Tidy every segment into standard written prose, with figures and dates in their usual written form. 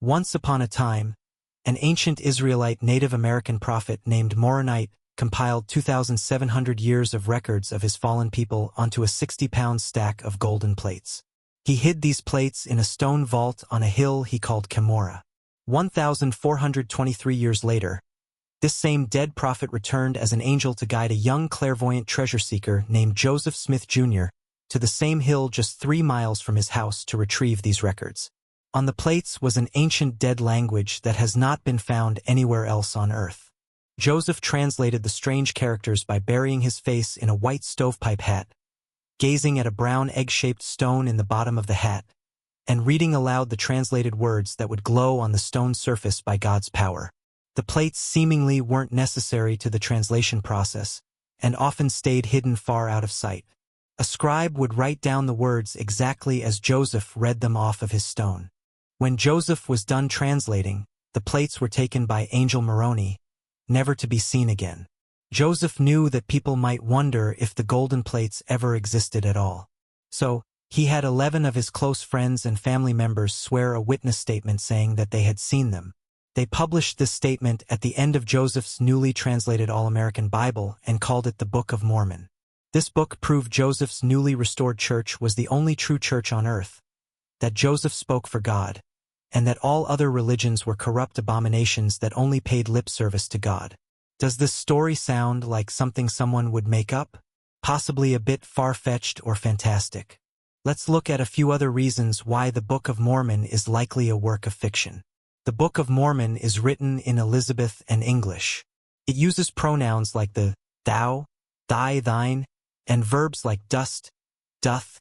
Once upon a time, an ancient Israelite Native American prophet named Moronite compiled 2,700 years of records of his fallen people onto a 60-pound stack of golden plates. He hid these plates in a stone vault on a hill he called Cumorah. 1,423 years later, this same dead prophet returned as an angel to guide a young clairvoyant treasure seeker named Joseph Smith Jr. to the same hill just 3 miles from his house to retrieve these records. On the plates was an ancient dead language that has not been found anywhere else on Earth. Joseph translated the strange characters by burying his face in a white stovepipe hat, gazing at a brown egg-shaped stone in the bottom of the hat, and reading aloud the translated words that would glow on the stone surface by God's power. The plates seemingly weren't necessary to the translation process, and often stayed hidden far out of sight. A scribe would write down the words exactly as Joseph read them off of his stone. When Joseph was done translating, the plates were taken by Angel Moroni, never to be seen again. Joseph knew that people might wonder if the golden plates ever existed at all. So, he had 11 of his close friends and family members swear a witness statement saying that they had seen them. They published this statement at the end of Joseph's newly translated All-American Bible and called it the Book of Mormon. This book proved Joseph's newly restored church was the only true church on earth, that Joseph spoke for God, and that all other religions were corrupt abominations that only paid lip service to God. Does this story sound like something someone would make up? Possibly a bit far-fetched or fantastic. Let's look at a few other reasons why the Book of Mormon is likely a work of fiction. The Book of Mormon is written in Elizabethan English. It uses pronouns like the thou, thy, thine, and verbs like dost, doth,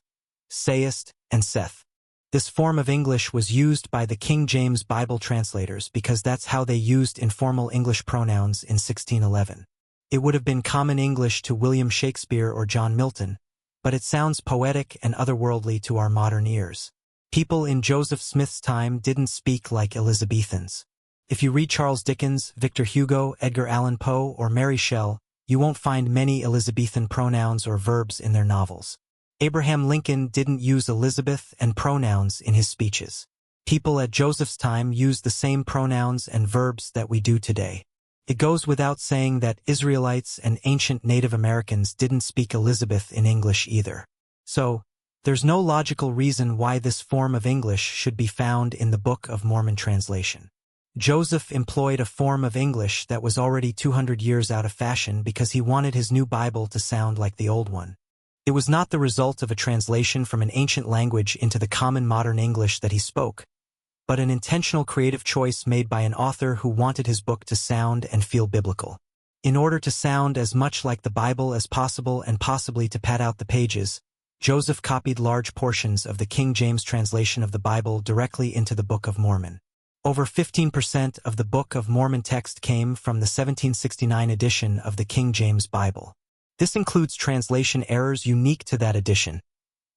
sayest, and saith. This form of English was used by the King James Bible translators because that's how they used informal English pronouns in 1611. It would have been common English to William Shakespeare or John Milton, but it sounds poetic and otherworldly to our modern ears. People in Joseph Smith's time didn't speak like Elizabethans. If you read Charles Dickens, Victor Hugo, Edgar Allan Poe, or Mary Shelley, you won't find many Elizabethan pronouns or verbs in their novels. Abraham Lincoln didn't use Elizabeth and pronouns in his speeches. People at Joseph's time used the same pronouns and verbs that we do today. It goes without saying that Israelites and ancient Native Americans didn't speak Elizabeth in English either. So, there's no logical reason why this form of English should be found in the Book of Mormon translation. Joseph employed a form of English that was already 200 years out of fashion because he wanted his new Bible to sound like the old one. It was not the result of a translation from an ancient language into the common modern English that he spoke, but an intentional creative choice made by an author who wanted his book to sound and feel biblical. In order to sound as much like the Bible as possible and possibly to pad out the pages, Joseph copied large portions of the King James translation of the Bible directly into the Book of Mormon. Over 15% of the Book of Mormon text came from the 1769 edition of the King James Bible. This includes translation errors unique to that edition,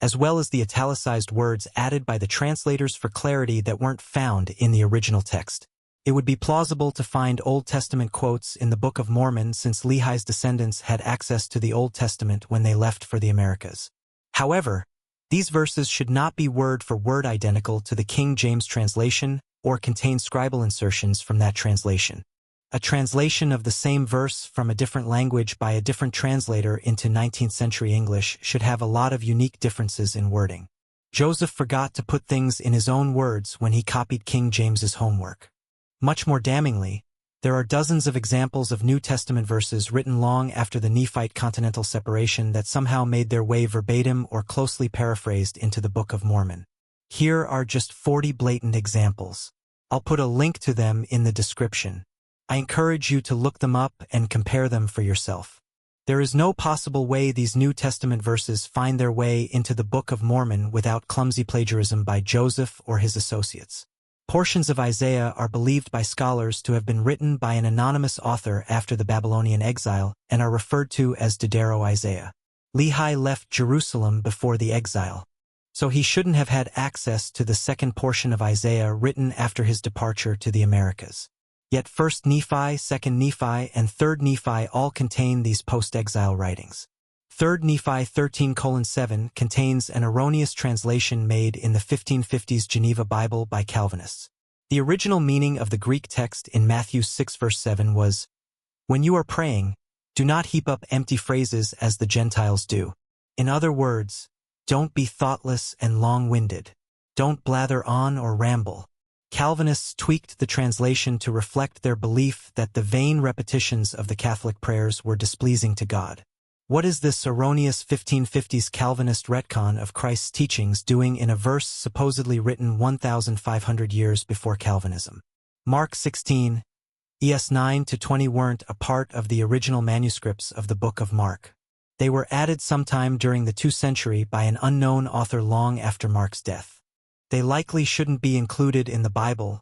as well as the italicized words added by the translators for clarity that weren't found in the original text. It would be plausible to find Old Testament quotes in the Book of Mormon since Lehi's descendants had access to the Old Testament when they left for the Americas. However, these verses should not be word-for-word identical to the King James translation or contain scribal insertions from that translation. A translation of the same verse from a different language by a different translator into 19th century English should have a lot of unique differences in wording. Joseph forgot to put things in his own words when he copied King James's homework. Much more damningly, there are dozens of examples of New Testament verses written long after the Nephite continental separation that somehow made their way verbatim or closely paraphrased into the Book of Mormon. Here are just 40 blatant examples. I'll put a link to them in the description. I encourage you to look them up and compare them for yourself. There is no possible way these New Testament verses find their way into the Book of Mormon without clumsy plagiarism by Joseph or his associates. Portions of Isaiah are believed by scholars to have been written by an anonymous author after the Babylonian exile and are referred to as Didero Isaiah. Lehi left Jerusalem before the exile, so he shouldn't have had access to the second portion of Isaiah written after his departure to the Americas. Yet 1st Nephi, 2nd Nephi, and 3rd Nephi all contain these post-exile writings. 3rd Nephi 13:7 contains an erroneous translation made in the 1550s Geneva Bible by Calvinists. The original meaning of the Greek text in Matthew 6 verse 7 was, "When you are praying, do not heap up empty phrases as the Gentiles do." In other words, don't be thoughtless and long-winded. Don't blather on or ramble. Calvinists tweaked the translation to reflect their belief that the vain repetitions of the Catholic prayers were displeasing to God. What is this erroneous 1550s Calvinist retcon of Christ's teachings doing in a verse supposedly written 1,500 years before Calvinism? Mark 16, ES 9-20 weren't a part of the original manuscripts of the Book of Mark. They were added sometime during the 2nd century by an unknown author long after Mark's death. They likely shouldn't be included in the Bible,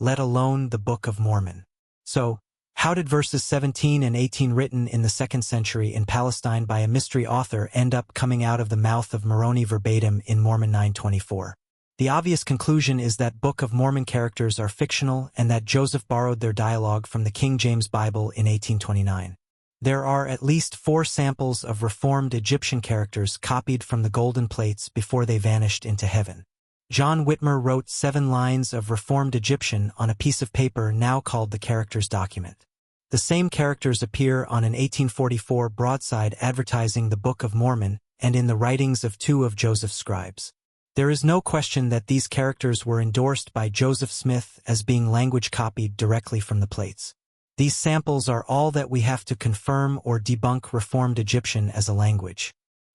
let alone the Book of Mormon. So, how did verses 17 and 18 written in the 2nd century in Palestine by a mystery author end up coming out of the mouth of Moroni verbatim in Mormon 9:24? The obvious conclusion is that Book of Mormon characters are fictional and that Joseph borrowed their dialogue from the King James Bible in 1829. There are at least 4 samples of Reformed Egyptian characters copied from the golden plates before they vanished into heaven. John Whitmer wrote 7 lines of Reformed Egyptian on a piece of paper now called the Characters document. The same characters appear on an 1844 broadside advertising the Book of Mormon and in the writings of 2 of Joseph's scribes. There is no question that these characters were endorsed by Joseph Smith as being language copied directly from the plates. These samples are all that we have to confirm or debunk Reformed Egyptian as a language.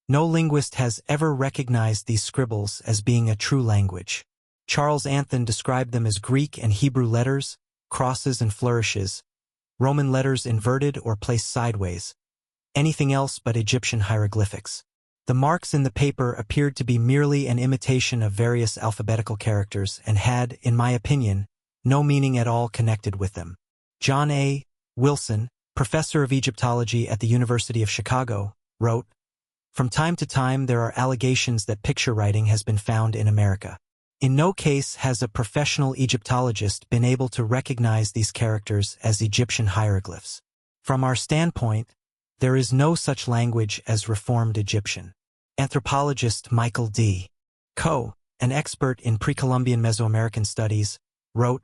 No linguist has ever recognized these scribbles as being a true language. Charles Anthon described them as Greek and Hebrew letters, crosses and flourishes, Roman letters inverted or placed sideways, anything else but Egyptian hieroglyphics. The marks in the paper appeared to be merely an imitation of various alphabetical characters and had, in my opinion, no meaning at all connected with them. John A. Wilson, professor of Egyptology at the University of Chicago, wrote, "From time to time there are allegations that picture writing has been found in America. In no case has a professional Egyptologist been able to recognize these characters as Egyptian hieroglyphs. From our standpoint, there is no such language as Reformed Egyptian." Anthropologist Michael D. Coe, an expert in pre-Columbian Mesoamerican studies, wrote,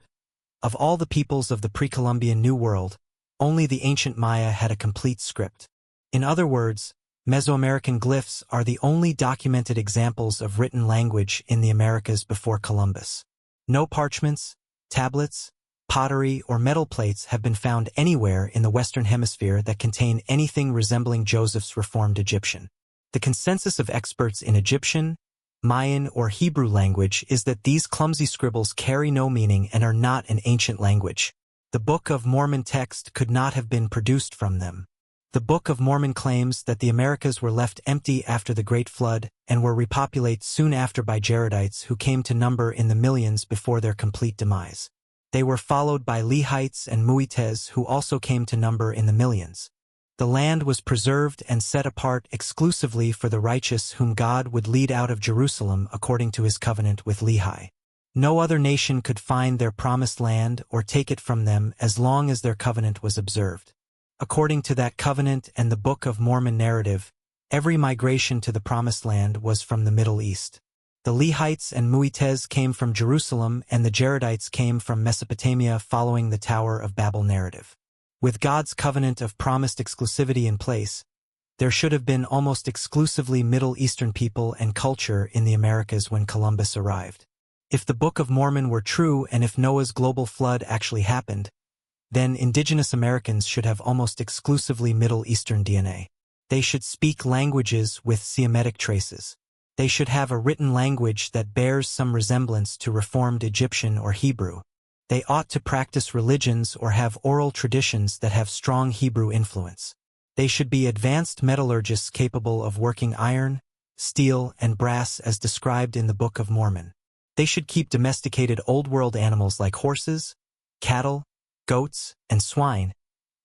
"Of all the peoples of the pre-Columbian New World, only the ancient Maya had a complete script. In other words, Mesoamerican glyphs are the only documented examples of written language in the Americas before Columbus. No parchments, tablets, pottery, or metal plates have been found anywhere in the Western Hemisphere that contain anything resembling Joseph's Reformed Egyptian. The consensus of experts in Egyptian, Mayan, or Hebrew language is that these clumsy scribbles carry no meaning and are not an ancient language. The Book of Mormon text could not have been produced from them. The Book of Mormon claims that the Americas were left empty after the Great Flood and were repopulated soon after by Jaredites who came to number in the millions before their complete demise. They were followed by Lehites and Muites who also came to number in the millions. The land was preserved and set apart exclusively for the righteous whom God would lead out of Jerusalem according to his covenant with Lehi. No other nation could find their promised land or take it from them as long as their covenant was observed. According to that covenant and the Book of Mormon narrative, every migration to the Promised Land was from the Middle East. The Lehites and Muites came from Jerusalem and the Jaredites came from Mesopotamia following the Tower of Babel narrative. With God's covenant of promised exclusivity in place, there should have been almost exclusively Middle Eastern people and culture in the Americas when Columbus arrived. If the Book of Mormon were true and if Noah's global flood actually happened, then indigenous Americans should have almost exclusively Middle Eastern DNA. They should speak languages with Semitic traces. They should have a written language that bears some resemblance to Reformed Egyptian or Hebrew. They ought to practice religions or have oral traditions that have strong Hebrew influence. They should be advanced metallurgists capable of working iron, steel, and brass as described in the Book of Mormon. They should keep domesticated Old World animals like horses, cattle, goats, and swine,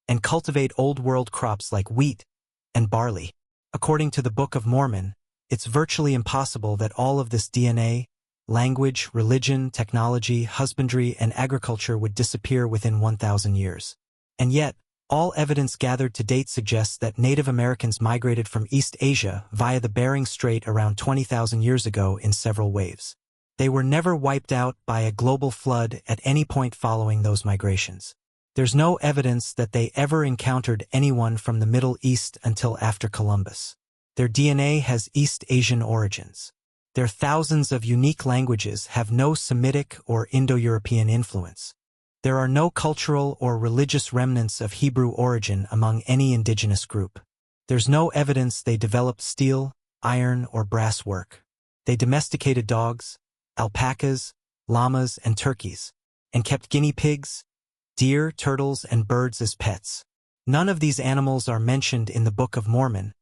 and cultivate Old World crops like wheat and barley. According to the Book of Mormon, it's virtually impossible that all of this DNA, language, religion, technology, husbandry, and agriculture would disappear within 1,000 years. And yet, all evidence gathered to date suggests that Native Americans migrated from East Asia via the Bering Strait around 20,000 years ago in several waves. They were never wiped out by a global flood at any point following those migrations. There's no evidence that they ever encountered anyone from the Middle East until after Columbus. Their DNA has East Asian origins. Their thousands of unique languages have no Semitic or Indo-European influence. There are no cultural or religious remnants of Hebrew origin among any indigenous group. There's no evidence they developed steel, iron, or brass work. They domesticated dogs, alpacas, llamas, and turkeys, and kept guinea pigs, deer, turtles, and birds as pets. None of these animals are mentioned in the Book of Mormon,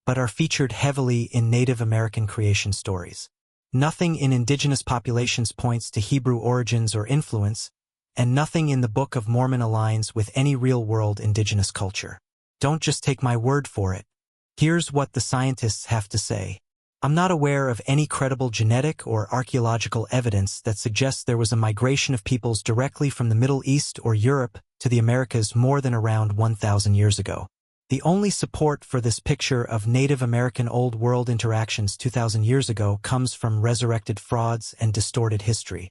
but are featured heavily in Native American creation stories. Nothing in indigenous populations points to Hebrew origins or influence, and nothing in the Book of Mormon aligns with any real-world indigenous culture. Don't just take my word for it. Here's what the scientists have to say. I'm not aware of any credible genetic or archaeological evidence that suggests there was a migration of peoples directly from the Middle East or Europe to the Americas more than around 1,000 years ago. The only support for this picture of Native American Old World interactions 2,000 years ago comes from resurrected frauds and distorted history.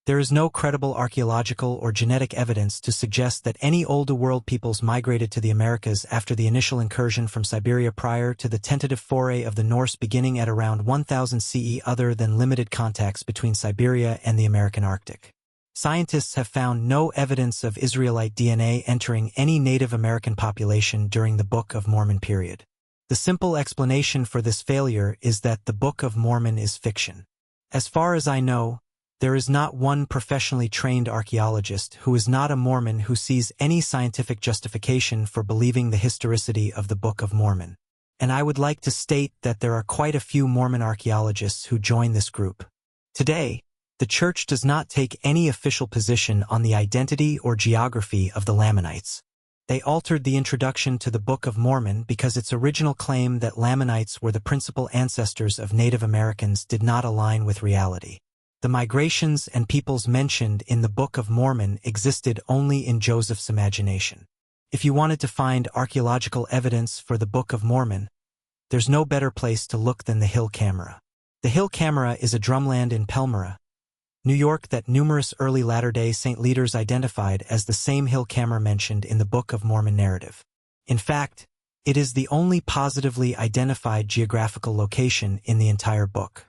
There is no credible archaeological or genetic evidence to suggest that any Old World peoples migrated to the Americas after the initial incursion from Siberia prior to the tentative foray of the Norse beginning at around 1000 CE other than limited contacts between Siberia and the American Arctic. Scientists have found no evidence of Israelite DNA entering any Native American population during the Book of Mormon period. The simple explanation for this failure is that the Book of Mormon is fiction. As far as I know, there is not one professionally trained archaeologist who is not a Mormon who sees any scientific justification for believing the historicity of the Book of Mormon. And I would like to state that there are quite a few Mormon archaeologists who join this group. Today, the Church does not take any official position on the identity or geography of the Lamanites. They altered the introduction to the Book of Mormon because its original claim that Lamanites were the principal ancestors of Native Americans did not align with reality. The migrations and peoples mentioned in the Book of Mormon existed only in Joseph's imagination. If you wanted to find archaeological evidence for the Book of Mormon, there's no better place to look than the Hill Camera. The Hill Camera is a drumland in Palmyra, New York that numerous early Latter-day Saint leaders identified as the same Hill Camera mentioned in the Book of Mormon narrative. In fact, it is the only positively identified geographical location in the entire book.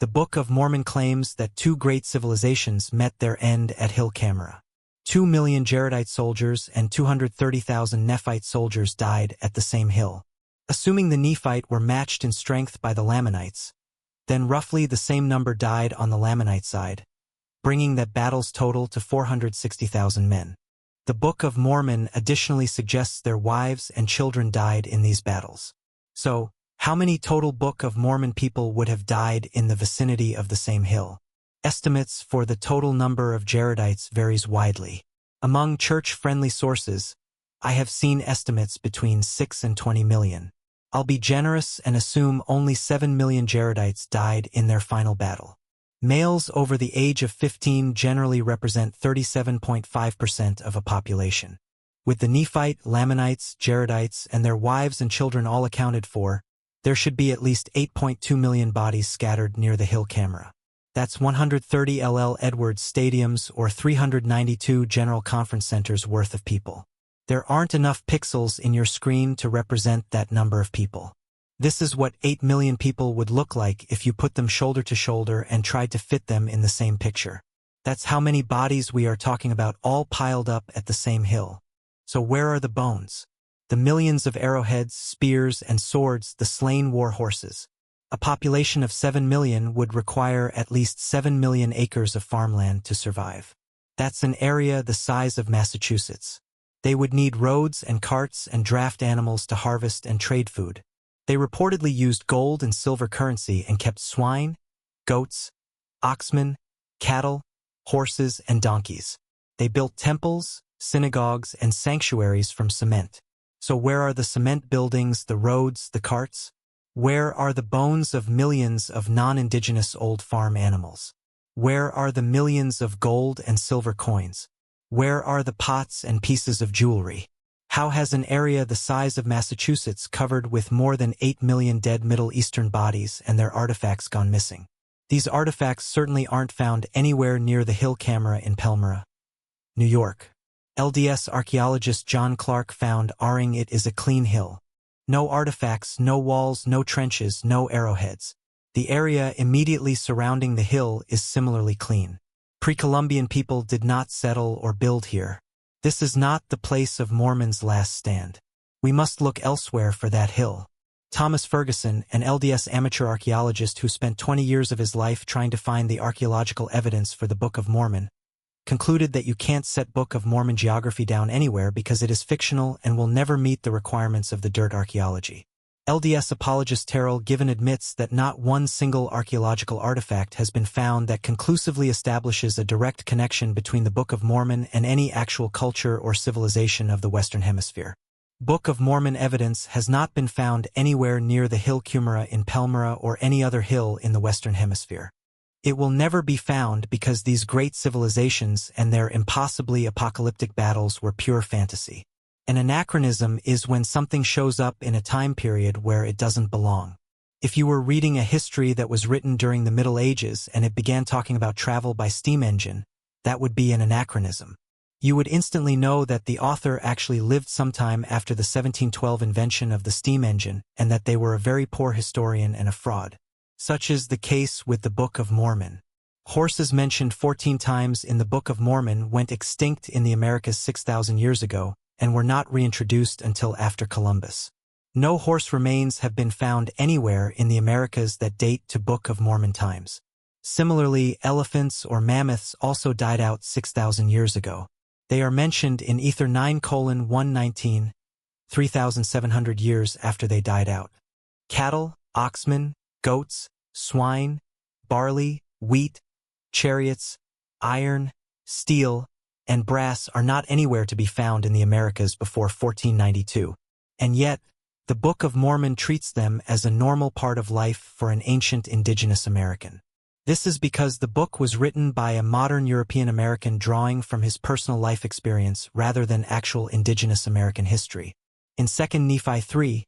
The Book of Mormon claims that two great civilizations met their end at Hill Camera. 2 million Jaredite soldiers and 230,000 Nephite soldiers died at the same hill. Assuming the Nephite were matched in strength by the Lamanites, then roughly the same number died on the Lamanite side, bringing that battle's total to 460,000 men. The Book of Mormon additionally suggests their wives and children died in these battles. So, how many total Book of Mormon people would have died in the vicinity of the same hill? Estimates for the total number of Jaredites varies widely. Among church-friendly sources, I have seen estimates between 6 and 20 million. I'll be generous and assume only 7 million Jaredites died in their final battle. Males over the age of 15 generally represent 37.5% of a population. With the Nephite, Lamanites, Jaredites, and their wives and children all accounted for, there should be at least 8.2 million bodies scattered near the Hill Camera. That's 130 LL Edwards stadiums or 392 General Conference Centers worth of people. There aren't enough pixels in your screen to represent that number of people. This is what 8 million people would look like if you put them shoulder to shoulder and tried to fit them in the same picture. That's how many bodies we are talking about all piled up at the same hill. So where are the bones? The millions of arrowheads, spears, and swords, the slain war horses. A population of 7 million would require at least 7 million acres of farmland to survive. That's an area the size of Massachusetts. They would need roads and carts and draft animals to harvest and trade food. They reportedly used gold and silver currency and kept swine, goats, oxen, cattle, horses, and donkeys. They built temples, synagogues, and sanctuaries from cement. So where are the cement buildings, the roads, the carts? Where are the bones of millions of non-indigenous old farm animals? Where are the millions of gold and silver coins? Where are the pots and pieces of jewelry? How has an area the size of Massachusetts covered with more than 8 million dead Middle Eastern bodies and their artifacts gone missing? These artifacts certainly aren't found anywhere near the Hill camera in Palmyra, New York. LDS archaeologist John Clark found it is a clean hill. No artifacts, no walls, no trenches, no arrowheads. The area immediately surrounding the hill is similarly clean. Pre-Columbian people did not settle or build here. This is not the place of Mormon's last stand. We must look elsewhere for that hill. Thomas Ferguson, an LDS amateur archaeologist who spent 20 years of his life trying to find the archaeological evidence for the Book of Mormon, concluded that you can't set Book of Mormon geography down anywhere because it is fictional and will never meet the requirements of the dirt archaeology. LDS apologist Terrell Given admits that not one single archaeological artifact has been found that conclusively establishes a direct connection between the Book of Mormon and any actual culture or civilization of the Western Hemisphere. Book of Mormon evidence has not been found anywhere near the Hill Cumera in Palmyra or any other hill in the Western Hemisphere. It will never be found because these great civilizations and their impossibly apocalyptic battles were pure fantasy. An anachronism is when something shows up in a time period where it doesn't belong. If you were reading a history that was written during the Middle Ages and it began talking about travel by steam engine, that would be an anachronism. You would instantly know that the author actually lived sometime after the 1712 invention of the steam engine and that they were a very poor historian and a fraud. Such is the case with the Book of Mormon. Horses mentioned 14 times in the Book of Mormon went extinct in the Americas 6,000 years ago and were not reintroduced until after Columbus. No horse remains have been found anywhere in the Americas that date to Book of Mormon times. Similarly, elephants or mammoths also died out 6,000 years ago. They are mentioned in Ether 9:119, 3,700 years after they died out. Cattle, oxmen, goats, swine, barley, wheat, chariots, iron, steel, and brass are not anywhere to be found in the Americas before 1492. And yet, the Book of Mormon treats them as a normal part of life for an ancient indigenous American. This is because the book was written by a modern European American drawing from his personal life experience rather than actual indigenous American history. In 2 Nephi 3,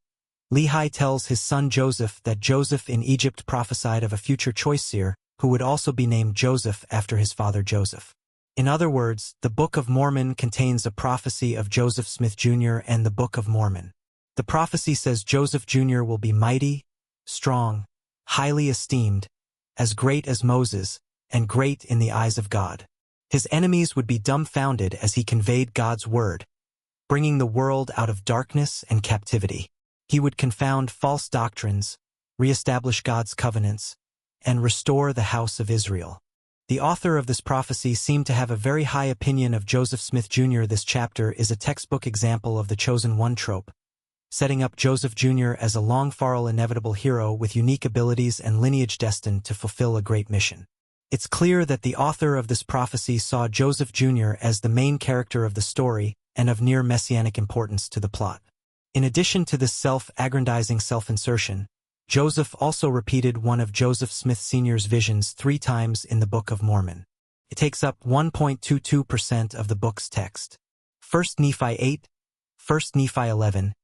Lehi tells his son Joseph that Joseph in Egypt prophesied of a future choice seer who would also be named Joseph after his father Joseph. In other words, the Book of Mormon contains a prophecy of Joseph Smith Jr. and the Book of Mormon. The prophecy says Joseph Jr. will be mighty, strong, highly esteemed, as great as Moses, and great in the eyes of God. His enemies would be dumbfounded as he conveyed God's word, bringing the world out of darkness and captivity. He would confound false doctrines, reestablish God's covenants, and restore the house of Israel. The author of this prophecy seemed to have a very high opinion of Joseph Smith Jr. This chapter is a textbook example of the chosen one trope, setting up Joseph Jr. as a long-farrel inevitable hero with unique abilities and lineage destined to fulfill a great mission. It's clear that the author of this prophecy saw Joseph Jr. as the main character of the story and of near messianic importance to the plot. In addition to this self-aggrandizing self-insertion, Joseph also repeated one of Joseph Smith Sr.'s visions 3 times in the Book of Mormon. It takes up 1.22% of the book's text. 1 Nephi 8, 1 Nephi 11,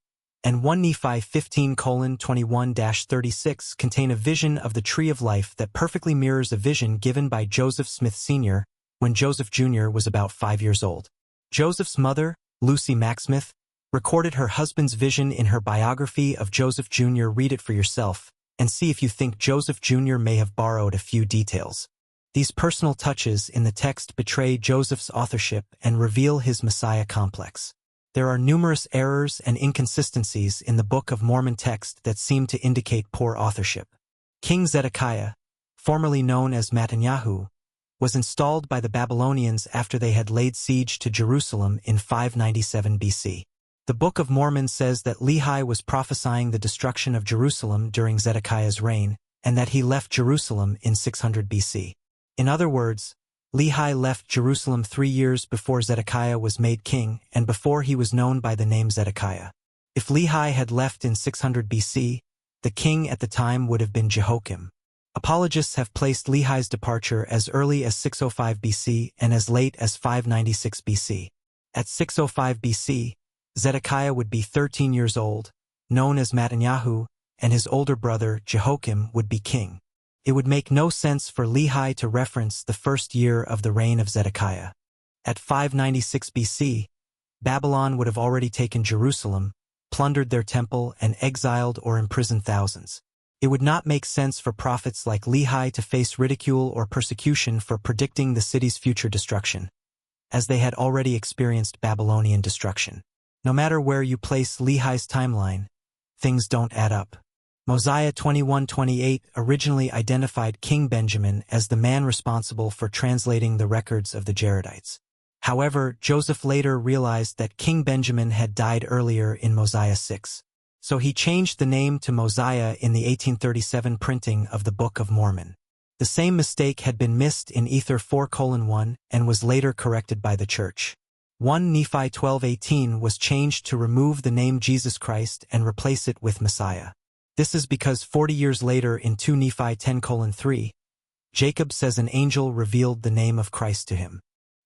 and 1 Nephi 15:21-36 contain a vision of the Tree of Life that perfectly mirrors a vision given by Joseph Smith Sr. when Joseph Jr. was about 5 years old. Joseph's mother, Lucy Macksmith, recorded her husband's vision in her biography of Joseph Jr. Read it for yourself, and see if you think Joseph Jr. may have borrowed a few details. These personal touches in the text betray Joseph's authorship and reveal his Messiah complex. There are numerous errors and inconsistencies in the Book of Mormon text that seem to indicate poor authorship. King Zedekiah, formerly known as Netanyahu, was installed by the Babylonians after they had laid siege to Jerusalem in 597 BC. The Book of Mormon says that Lehi was prophesying the destruction of Jerusalem during Zedekiah's reign, and that he left Jerusalem in 600 BC. In other words, Lehi left Jerusalem 3 years before Zedekiah was made king and before he was known by the name Zedekiah. If Lehi had left in 600 BC, the king at the time would have been Jehoiakim. Apologists have placed Lehi's departure as early as 605 BC and as late as 596 BC. At 605 BC, Zedekiah would be 13 years old, known as Netanyahu, and his older brother Jehoiakim would be king. It would make no sense for Lehi to reference the first year of the reign of Zedekiah. At 596 BC, Babylon would have already taken Jerusalem, plundered their temple, and exiled or imprisoned thousands. It would not make sense for prophets like Lehi to face ridicule or persecution for predicting the city's future destruction, as they had already experienced Babylonian destruction. No matter where you place Lehi's timeline, things don't add up. Mosiah 21:28 originally identified King Benjamin as the man responsible for translating the records of the Jaredites. However, Joseph later realized that King Benjamin had died earlier in Mosiah 6. So he changed the name to Mosiah in the 1837 printing of the Book of Mormon. The same mistake had been missed in Ether 4:1 and was later corrected by the Church. 1 Nephi 12:18 was changed to remove the name Jesus Christ and replace it with Messiah. This is because 40 years later in 2 Nephi 10:3, Jacob says an angel revealed the name of Christ to him.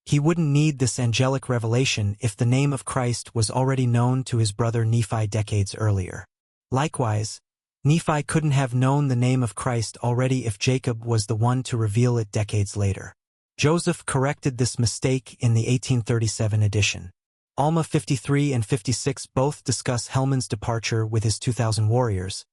He wouldn't need this angelic revelation if the name of Christ was already known to his brother Nephi decades earlier. Likewise, Nephi couldn't have known the name of Christ already if Jacob was the one to reveal it decades later. Joseph corrected this mistake in the 1837 edition. Alma 53 and 56 both discuss Helman's departure with his 2,000 warriors,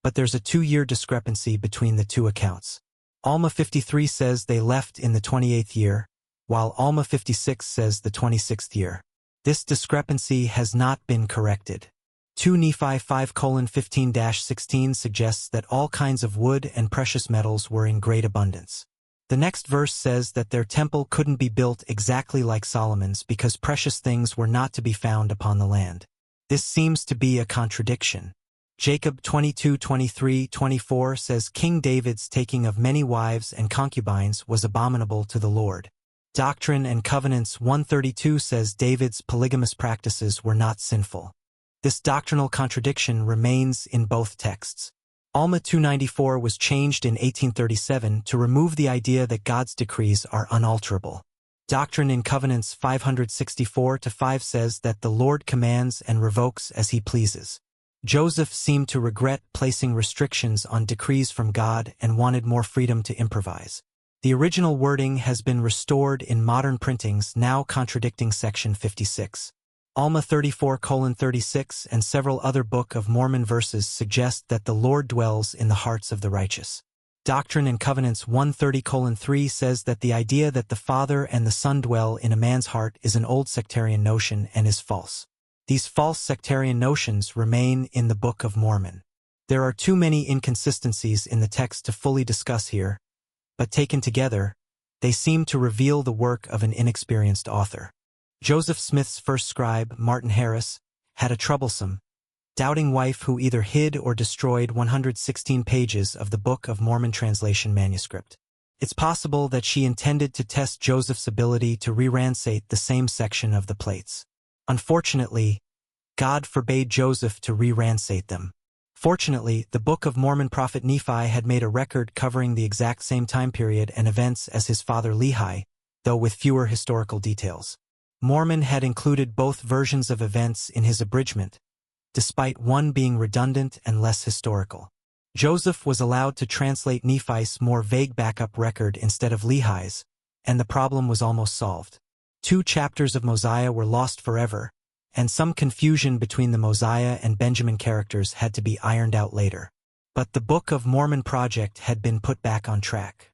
but there's a 2-year discrepancy between the two accounts. Alma 53 says they left in the 28th year, while Alma 56 says the 26th year. This discrepancy has not been corrected. 2 Nephi 5:15-16 suggests that all kinds of wood and precious metals were in great abundance. The next verse says that their temple couldn't be built exactly like Solomon's because precious things were not to be found upon the land. This seems to be a contradiction. Jacob 22:23-24 says King David's taking of many wives and concubines was abominable to the Lord. Doctrine and Covenants 132 says David's polygamous practices were not sinful. This doctrinal contradiction remains in both texts. Alma 294 was changed in 1837 to remove the idea that God's decrees are unalterable. Doctrine and Covenants 564-5 says that the Lord commands and revokes as he pleases. Joseph seemed to regret placing restrictions on decrees from God and wanted more freedom to improvise. The original wording has been restored in modern printings, now contradicting section 56. Alma 34:36 and several other Book of Mormon verses suggest that the Lord dwells in the hearts of the righteous. Doctrine and Covenants 130:3 says that the idea that the Father and the Son dwell in a man's heart is an old sectarian notion and is false. These false sectarian notions remain in the Book of Mormon. There are too many inconsistencies in the text to fully discuss here, but taken together, they seem to reveal the work of an inexperienced author. Joseph Smith's first scribe, Martin Harris, had a troublesome, doubting wife who either hid or destroyed 116 pages of the Book of Mormon translation manuscript. It's possible that she intended to test Joseph's ability to re-ransace the same section of the plates. Unfortunately, God forbade Joseph to re-ransace them. Fortunately, the Book of Mormon prophet Nephi had made a record covering the exact same time period and events as his father Lehi, though with fewer historical details. Mormon had included both versions of events in his abridgment, despite one being redundant and less historical. Joseph was allowed to translate Nephi's more vague backup record instead of Lehi's, and the problem was almost solved. 2 chapters of Mosiah were lost forever, and some confusion between the Mosiah and Benjamin characters had to be ironed out later. But the Book of Mormon project had been put back on track.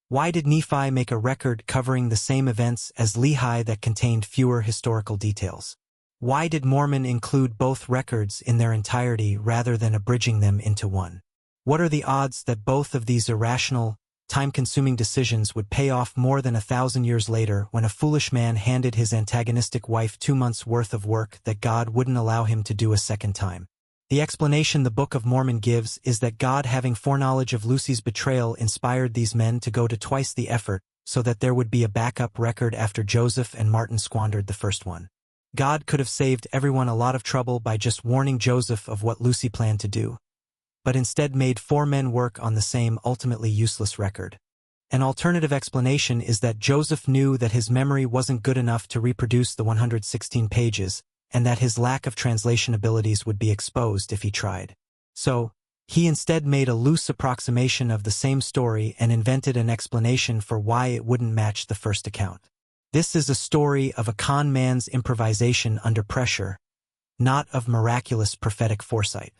Why did Nephi make a record covering the same events as Lehi that contained fewer historical details? Why did Mormon include both records in their entirety rather than abridging them into one? What are the odds that both of these irrational, time-consuming decisions would pay off more than 1,000 years later when a foolish man handed his antagonistic wife 2 months' worth of work that God wouldn't allow him to do a second time? The explanation the Book of Mormon gives is that God, having foreknowledge of Lucy's betrayal, inspired these men to go to twice the effort so that there would be a backup record after Joseph and Martin squandered the first one. God could have saved everyone a lot of trouble by just warning Joseph of what Lucy planned to do, but instead made 4 men work on the same ultimately useless record. An alternative explanation is that Joseph knew that his memory wasn't good enough to reproduce the 116 pages, and that his lack of translation abilities would be exposed if he tried. So, He instead made a loose approximation of the same story and invented an explanation for why it wouldn't match the first account. This is a story of a con man's improvisation under pressure, not of miraculous prophetic foresight.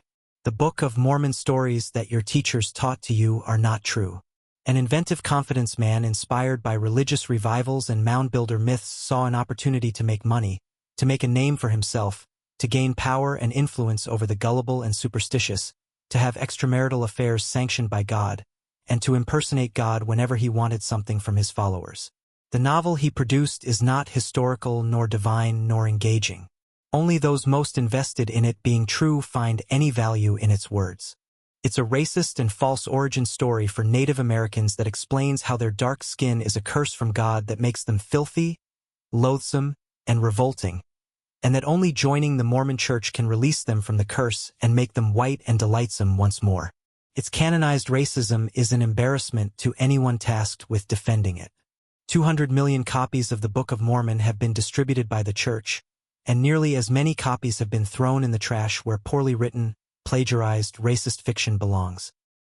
The Book of Mormon stories that your teachers taught to you are not true. An inventive confidence man inspired by religious revivals and mound-builder myths saw an opportunity to make money, to make a name for himself, to gain power and influence over the gullible and superstitious, to have extramarital affairs sanctioned by God, and to impersonate God whenever he wanted something from his followers. The novel he produced is not historical nor divine nor engaging. Only those most invested in it being true find any value in its words. It's a racist and false origin story for Native Americans that explains how their dark skin is a curse from God that makes them filthy, loathsome, and revolting, and that only joining the Mormon Church can release them from the curse and make them white and delightsome once more. Its canonized racism is an embarrassment to anyone tasked with defending it. 200 million copies of the Book of Mormon have been distributed by the Church, and nearly as many copies have been thrown in the trash where poorly written, plagiarized, racist fiction belongs.